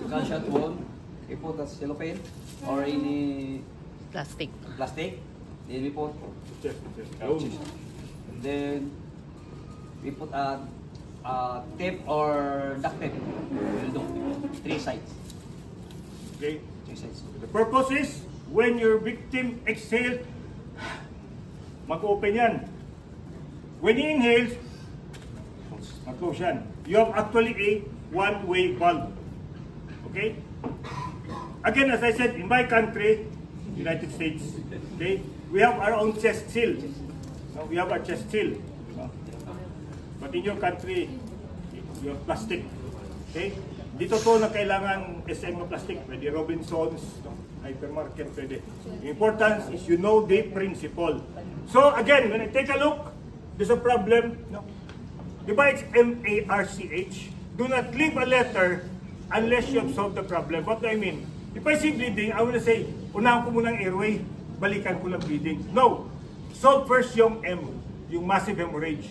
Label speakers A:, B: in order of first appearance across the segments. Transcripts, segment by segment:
A: gunshot wound, we put a cellophane or any
B: Plastic.
A: Then we put and then we put a tape or duct tape. We'll do 3 sides.
C: Okay.
A: 3 sides.
C: The purpose is when your victim exhales, mag-open yan. When he inhales, mag-close yan. You have actually a one-way valve. Okay? Again, as I said, in my country, United States, okay, we have our own chest seal. We have our chest seal. But in your country, you have plastic. Okay? Dito to na kailangan SM na plastic. Pwede Robinsons, hypermarket, pwede. The importance is you know the principle. So again, when I take a look, there's a problem. No? Diba it's M-A-R-C-H? Do not leave a letter unless you have solved the problem. What do I mean? If I see bleeding, I will say, unahan ko muna ang airway, balikan ko lang bleeding. No! Solve first yung M, yung massive hemorrhage.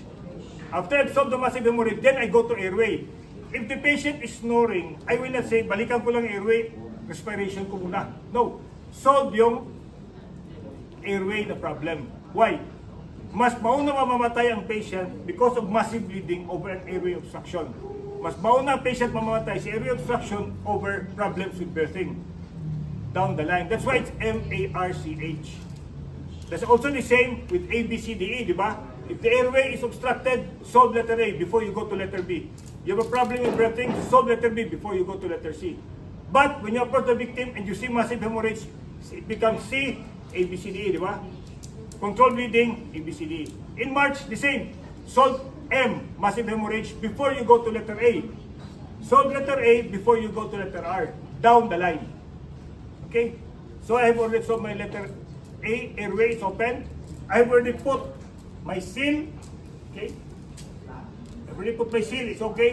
C: After I've solved the massive hemorrhage, then I go to airway. If the patient is snoring, I will not say, balikan ko lang airway, respiration ko muna. No! Solve yung airway na problem. Why? Mas mauna mamamatay ang patient because of massive bleeding over an airway obstruction. Mas mauna ang patient mamamatay sa airway obstruction over problems with birthing down the line. That's why it's M-A-R-C-H. That's also the same with A, B, C, D, E, di ba? If the airway is obstructed, solve letter A before you go to letter B. You have a problem with breathing, solve letter B before you go to letter C. But when you approach the victim and you see massive hemorrhage, it becomes C, A, B, C, D, E, di ba? Control bleeding, A, B, C, D, E. In March, the same. Solve M, massive hemorrhage, before you go to letter A. Solve letter A before you go to letter R. Down the line. Okay? So I have already solved my letter A, airway is open. I have already put my seal. Okay? I have already put my seal, it's okay.